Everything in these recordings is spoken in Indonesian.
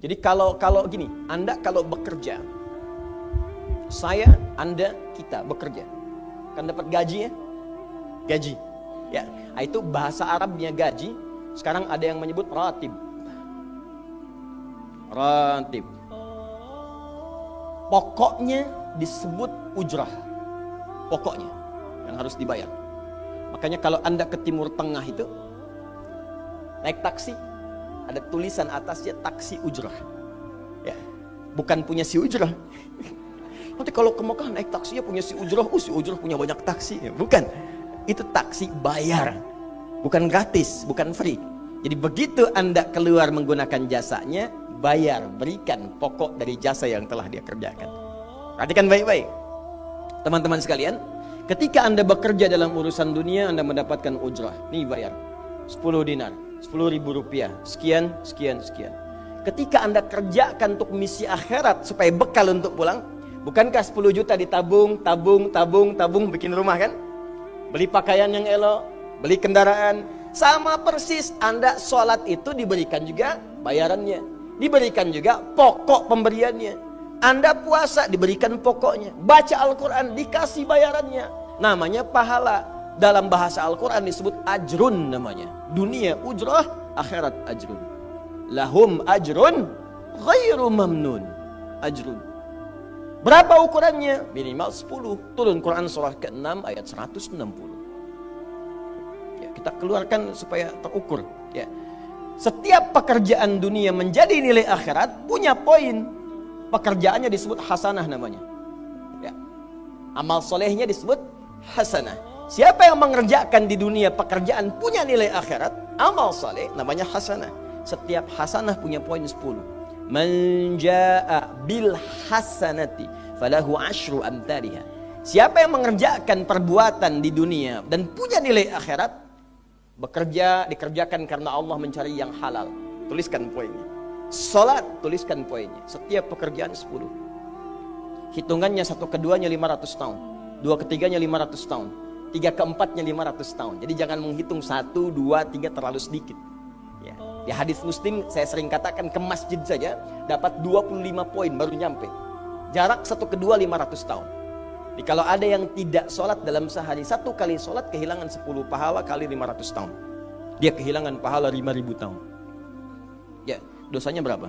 Jadi kalau gini, Anda kalau bekerja, saya, Anda, kita bekerja, kan dapat gaji ya? Gaji. Ya, itu bahasa Arabnya gaji. Sekarang ada yang menyebut ratib. Ratib. Pokoknya disebut ujrah. Pokoknya yang harus dibayar. Makanya kalau Anda ke Timur Tengah itu naik taksi, ada tulisan atasnya taksi ujrah. Ya, bukan punya si ujrah. Nanti kalau ke Mekah naik taksinya punya si ujrah, si ujrah punya banyak taksi. Ya, bukan. Itu taksi bayar. Bukan gratis, bukan free. Jadi begitu Anda keluar menggunakan jasanya, bayar, berikan pokok dari jasa yang telah dia kerjakan. Perhatikan baik-baik. Teman-teman sekalian, ketika Anda bekerja dalam urusan dunia, Anda mendapatkan ujrah. Nih bayar, 10 dinar, 10.000 rupiah, sekian, sekian, sekian. Ketika Anda kerjakan untuk misi akhirat supaya bekal untuk pulang, bukankah 10 juta ditabung, tabung, bikin rumah kan? Beli pakaian yang elok, beli kendaraan. Sama persis Anda sholat itu diberikan juga bayarannya, diberikan juga pokok pemberiannya. Anda puasa diberikan pokoknya, baca Al-Quran dikasih bayarannya. Namanya pahala. Dalam bahasa Al-Quran disebut ajrun namanya. Dunia ujrah, akhirat ajrun. Lahum ajrun ghairu mamnun. Ajrun. Berapa ukurannya? Minimal 10. Turun Quran surah ke-6 ayat 160. Ya, kita keluarkan supaya terukur. Ya. Setiap pekerjaan dunia menjadi nilai akhirat punya poin. Pekerjaannya disebut hasanah namanya. Ya. Amal solehnya disebut hasanah. Siapa yang mengerjakan di dunia pekerjaan punya nilai akhirat, amal soleh namanya hasanah. Setiap hasanah punya poin 10. Man jaa bil hasanati falahu asyru amthaliha. Siapa yang mengerjakan perbuatan di dunia dan punya nilai akhirat, bekerja dikerjakan karena Allah mencari yang halal. Tuliskan poinnya. Salat, tuliskan poinnya. Setiap pekerjaan 10. Hitungannya 1 keduanya 500 tahun, 2 ketiganya 500 tahun, 3 keempatnya 500 tahun. Jadi jangan menghitung 1, 2, 3 terlalu sedikit. Ya. Di hadis Muslim saya sering katakan ke masjid saja dapat 25 poin baru nyampe. Jarak 1 kedua 500 tahun. Jadi kalau ada yang tidak sholat dalam sehari, 1 kali sholat kehilangan 10 pahala kali 500 tahun. Dia kehilangan pahala 5.000 tahun. Ya, dosanya berapa?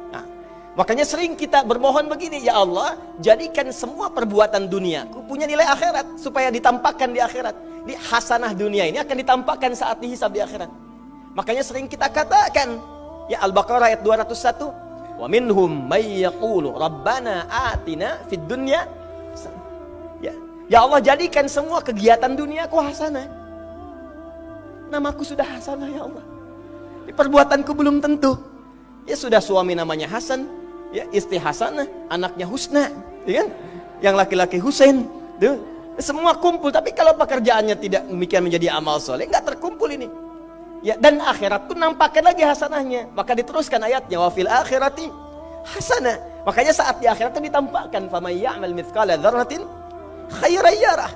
Nah, makanya sering kita bermohon begini, ya Allah, jadikan semua perbuatan duniaku punya nilai akhirat supaya ditampakkan di akhirat. Di hasanah dunia ini akan ditampakkan saat dihisab di akhirat. Makanya sering kita katakan, ya Al-Baqarah ayat 201, wa minhum may yaqulu rabbana atina fid dunya. Ya Allah, jadikan semua kegiatan duniaku hasanah. Namaku sudah hasanah ya Allah. Perbuatanku belum tentu. Ya sudah suami namanya Hasan, ya istri Hasanah, anaknya Husna, ya kan? Yang laki-laki Husain, tuh. Semua kumpul, tapi kalau pekerjaannya tidak demikian menjadi amal soleh, nggak terkumpul ini. Ya, dan akhirat pun nampakkan lagi hasanahnya. Maka diteruskan ayatnya, wa fil akhirati hasanah. Makanya saat di akhirat itu ditampakkan, faman ya'mal mithqala dzarratin khairan yarah.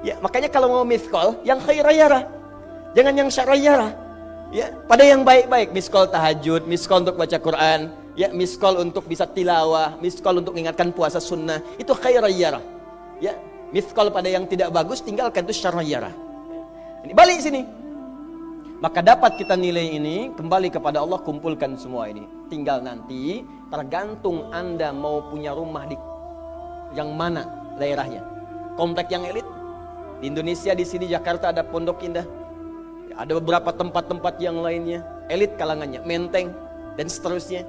Ya, makanya kalau mau mithqal, yang khairan yarah. Jangan yang syarran yarah. Ya, pada yang baik-baik, miskol tahajud, miskol untuk baca Quran, ya, miskol untuk bisa tilawah, miskol untuk mengingatkan puasa sunnah, itu khairan yarah. Ya, miskol pada yang tidak bagus, tinggalkan, itu syarran yarah. Ini balik sini. Maka dapat kita nilai ini, kembali kepada Allah, kumpulkan semua ini. Tinggal nanti, tergantung Anda mau punya rumah di yang mana daerahnya. Komplek yang elit. Di Indonesia, di sini Jakarta ada Pondok Indah. Ada beberapa tempat-tempat yang lainnya, elit kalangannya, Menteng, dan seterusnya.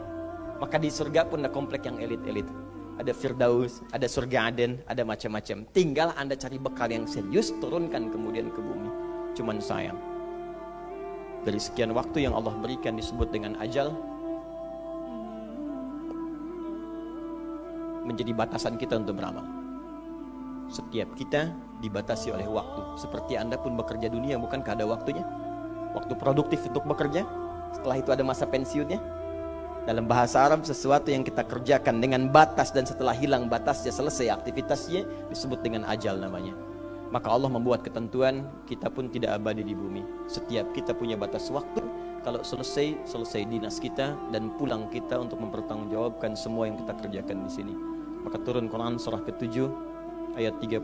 Maka di surga pun ada komplek yang elit-elit. Ada Firdaus, ada surga Aden, ada macam-macam. Tinggal Anda cari bekal yang serius, turunkan kemudian ke bumi. Cuman sayang, dari sekian waktu yang Allah berikan disebut dengan ajal, menjadi batasan kita untuk beramal. Setiap kita dibatasi oleh waktu. Seperti Anda pun bekerja dunia, bukankah ada waktunya? Waktu produktif untuk bekerja, setelah itu ada masa pensiunnya. Dalam bahasa Arab, sesuatu yang kita kerjakan dengan batas dan setelah hilang batasnya, selesai aktivitasnya, disebut dengan ajal namanya. Maka Allah membuat ketentuan, kita pun tidak abadi di bumi. Setiap kita punya batas waktu. kalau selesai dinas kita dan pulang kita untuk mempertanggungjawabkan semua yang kita kerjakan di sini. Maka turun Quran surah ke-7 ayat 30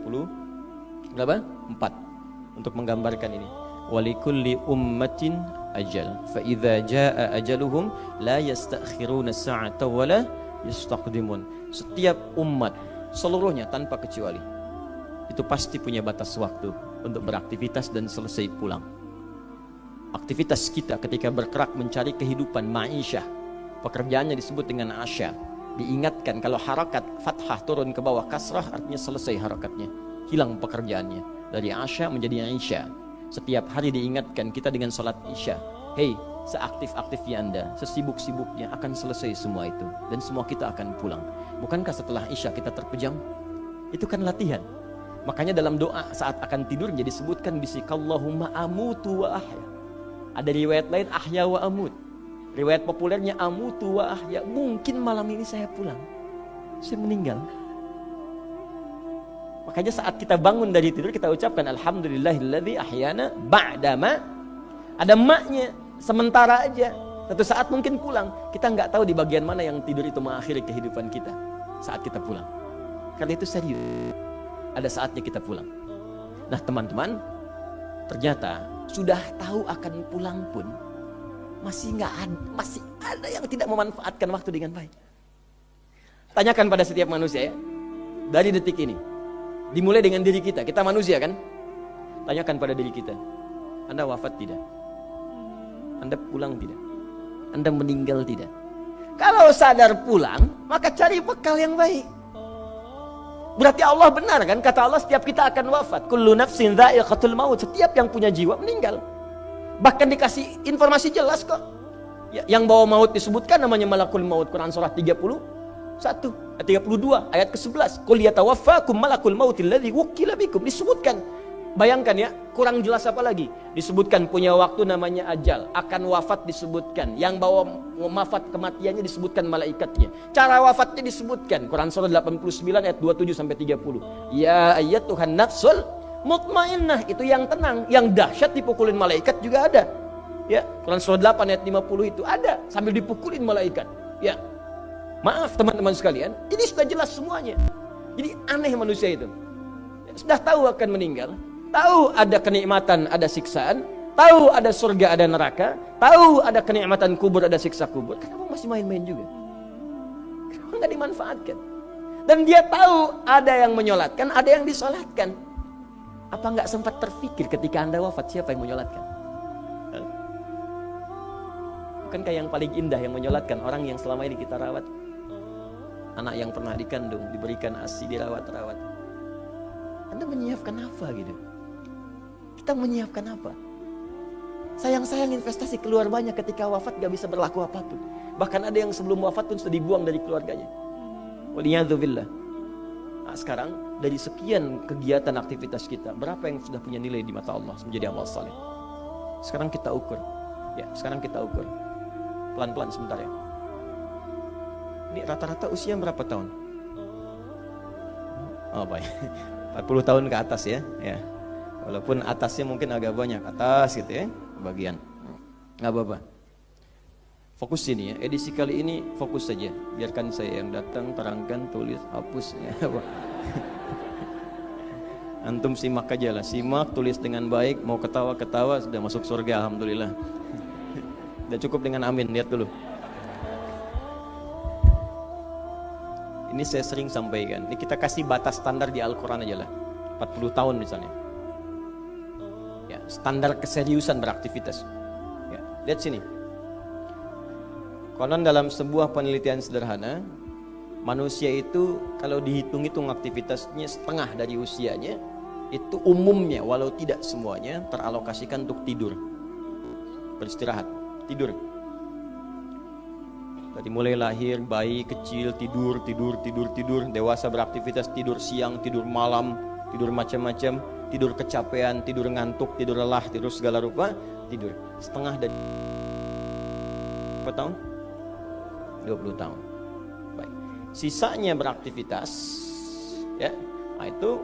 berapa? 4 untuk menggambarkan ini. Walikulli ummatin ajal fa idza jaa ajaluhum la yastakhiruna sa'ata wa la yastaqdimun. Setiap umat seluruhnya tanpa kecuali itu pasti punya batas waktu untuk beraktivitas dan selesai pulang. Aktivitas kita ketika bergerak mencari kehidupan ma'isyah, pekerjaannya disebut dengan asya. Diingatkan kalau harakat fathah turun ke bawah kasrah artinya selesai harakatnya, hilang pekerjaannya. Dari asya menjadi isya. Setiap hari diingatkan kita dengan salat isya. Hei, seaktif-aktifnya Anda, sesibuk-sibuknya akan selesai semua itu dan semua kita akan pulang. Bukankah setelah isya kita terpejam? Itu kan latihan. Makanya dalam doa saat akan tidur jadi disebutkan bisikallahumma amutu wa ahya. Ada riwayat lain ahya wa amut. Riwayat populernya amutu wa ahya. Mungkin malam ini saya pulang, saya meninggal. Makanya saat kita bangun dari tidur kita ucapkan alhamdulillahilladzi ahyana ba'dama. Ada maknya, sementara aja. Satu saat mungkin pulang. Kita nggak tahu di bagian mana yang tidur itu mengakhiri kehidupan kita saat kita pulang. Karena itu serius. Ada saatnya kita pulang. Nah teman-teman, ternyata sudah tahu akan pulang pun masih ada yang tidak memanfaatkan waktu dengan baik. Tanyakan pada setiap manusia ya, dari detik ini, dimulai dengan diri kita. Kita manusia kan? Tanyakan pada diri kita, Anda wafat tidak? Anda pulang tidak? Anda meninggal tidak? Kalau sadar pulang, maka cari bekal yang baik. Berarti Allah benar kan? Kata Allah setiap kita akan wafat. Kullu nafsin dha'iqatul maut. Setiap yang punya jiwa meninggal. Bahkan dikasih informasi jelas kok. Yang bawa maut disebutkan namanya malakul maut. Quran surah 32 ayat ke-11. Qul yatawaffakum malakul mautil ladzi wukkila bikum. Disebutkan. Bayangkan ya, kurang jelas apa lagi? Disebutkan punya waktu namanya ajal, akan wafat disebutkan, yang bawa wafat kematiannya disebutkan malaikatnya. Cara wafatnya disebutkan, Quran surah 89 ayat 27 sampai 30. Ya ayyatuhan nafsul mutmainnah, itu yang tenang, yang dahsyat dipukulin malaikat juga ada. Ya, Quran surah 8 ayat 50 itu ada sambil dipukulin malaikat. Ya. Maaf teman-teman sekalian, ini sudah jelas semuanya. Jadi aneh manusia itu. Sudah tahu akan meninggal, tahu ada kenikmatan, ada siksaan, tahu ada surga, ada neraka, tahu ada kenikmatan kubur, ada siksa kubur. Kenapa masih main-main juga? Kenapa nggak dimanfaatkan? Dan dia tahu ada yang menyolatkan, ada yang disolatkan. Apa nggak sempat terfikir ketika Anda wafat siapa yang menyolatkan? Bukankah yang paling indah yang menyolatkan orang yang selama ini kita rawat? Anak yang pernah dikandung, diberikan ASI, dirawat-rawat. Anda menyiapkan apa gitu? Kita menyiapkan apa? Sayang-sayang investasi keluar banyak ketika wafat gak bisa berlaku apapun. Bahkan ada yang sebelum wafat pun sudah dibuang dari keluarganya. Waliyadzubillah. Nah, sekarang dari sekian kegiatan aktivitas kita, berapa yang sudah punya nilai di mata Allah menjadi amal saleh? Sekarang kita ukur. Ya, sekarang kita ukur. Pelan-pelan sebentar ya. Ini rata-rata usia berapa tahun? Oh baik. 40 tahun ke atas ya. Ya. Walaupun atasnya mungkin agak banyak, atas gitu ya, bagian. Nggak apa-apa. Fokus sini ya. Edisi kali ini fokus saja. Biarkan saya yang datang, terangkan, tulis, hapus ya. Antum simak aja lah. Simak, tulis dengan baik, mau ketawa-ketawa sudah masuk surga alhamdulillah. Udah cukup dengan amin, lihat dulu. Ini saya sering sampaikan. Ini kita kasih batas standar di Al-Quran aja lah. 40 tahun misalnya. Ya, standar keseriusan beraktivitas. Ya, lihat sini. Konon dalam sebuah penelitian sederhana, manusia itu kalau dihitung-hitung aktivitasnya setengah dari usianya, itu umumnya walau tidak semuanya teralokasikan untuk tidur. Beristirahat, tidur. Dari mulai lahir, bayi kecil, tidur, dewasa beraktivitas, tidur siang, tidur malam, tidur macam-macam, tidur kecapean, tidur ngantuk, tidur lelah, tidur segala rupa, tidur. Setengah dari berapa tahun? 20 tahun. Baik. Sisanya beraktivitas, ya. Nah, itu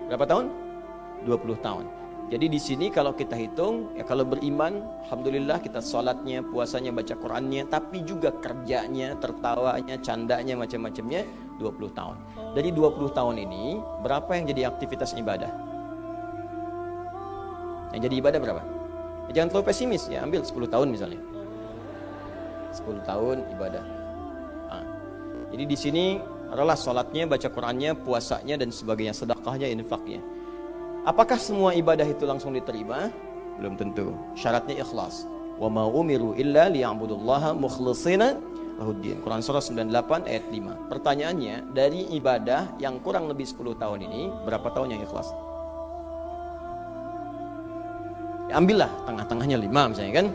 berapa tahun? 20 tahun. Jadi di sini kalau kita hitung, ya kalau beriman, alhamdulillah kita sholatnya, puasanya, baca Qurannya, tapi juga kerjanya, tertawanya, candanya, macam-macamnya 20 tahun. Dari 20 tahun ini, berapa yang jadi aktivitas ibadah? Yang jadi ibadah berapa? Ya, jangan terlalu pesimis, ya ambil 10 tahun misalnya. 10 tahun ibadah. Nah, jadi di sini adalah sholatnya, baca Qurannya, puasanya, dan sebagainya, sedekahnya, infaknya. Apakah semua ibadah itu langsung diterima? Belum tentu. Syaratnya ikhlas. Wa ma umiru illa liya'budullaha mukhlishina lahuddin. Quran surah 98 ayat 5. Pertanyaannya, dari ibadah yang kurang lebih 10 tahun ini, berapa tahun yang ikhlas? Ya, ambillah tengah-tengahnya 5 misalnya kan.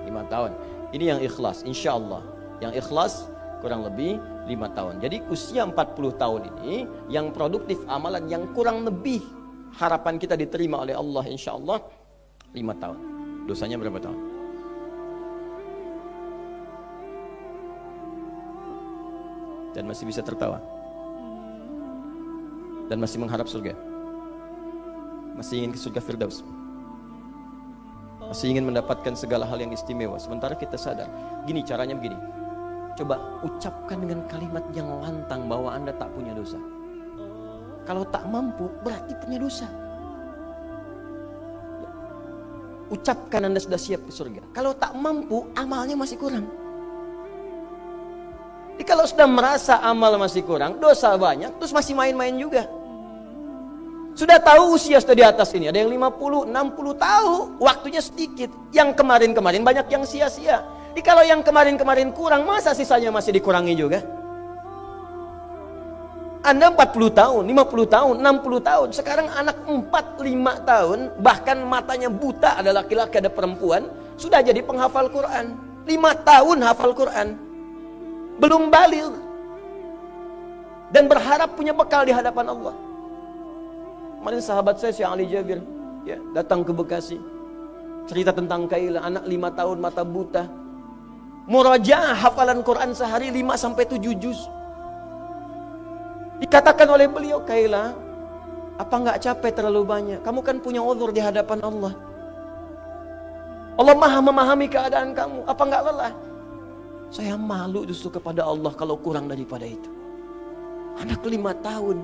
5 tahun. Ini yang ikhlas, insya Allah. Yang ikhlas kurang lebih 5 tahun. Jadi usia 40 tahun ini, yang produktif amalan yang kurang lebih harapan kita diterima oleh Allah insya Allah 5 tahun. Dosanya berapa tahun? Dan masih bisa tertawa. Dan masih mengharap surga. Masih ingin ke surga Firdaus. Masih ingin mendapatkan segala hal yang istimewa. Sementara kita sadar, gini caranya begini. Coba ucapkan dengan kalimat yang lantang bahwa Anda tak punya dosa. Kalau tak mampu, berarti punya dosa. Ucapkan Anda sudah siap ke surga. Kalau tak mampu, amalnya masih kurang. Jadi kalau sudah merasa amal masih kurang, dosa banyak, terus masih main-main juga. Sudah tahu usia sudah di atas ini, ada yang 50, 60 tahu, waktunya sedikit. Yang kemarin-kemarin banyak yang sia-sia. Jadi kalau yang kemarin-kemarin kurang, masa sisanya masih dikurangi juga? Anda 40 tahun, 50 tahun, 60 tahun. Sekarang anak 4, 5 tahun, bahkan matanya buta, ada laki-laki, ada perempuan, sudah jadi penghafal Quran. 5 tahun hafal Quran. Belum baligh. Dan berharap punya bekal di hadapan Allah. Kemarin sahabat saya, Syekh Ali Jabir, ya, datang ke Bekasi. Cerita tentang Kaila, anak 5 tahun, mata buta. Murajaah hafalan Quran sehari 5-7 juz. Dikatakan oleh beliau, Kaila, apa enggak capek terlalu banyak? Kamu kan punya uzur di hadapan Allah. Allah maha memahami keadaan kamu. Apa enggak lelah? Saya malu justru kepada Allah kalau kurang daripada itu. Anak 5 tahun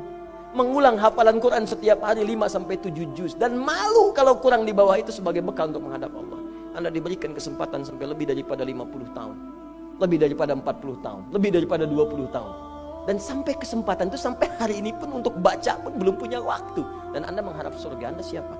mengulang hafalan Quran setiap hari 5-7 juz. Dan malu kalau kurang di bawah itu sebagai bekal untuk menghadap Allah. Anda diberikan kesempatan sampai lebih daripada 50 tahun. Lebih daripada 40 tahun. Lebih daripada 20 tahun. Dan sampai kesempatan itu sampai hari ini pun untuk baca pun belum punya waktu. Dan Anda mengharap surga, Anda siapa?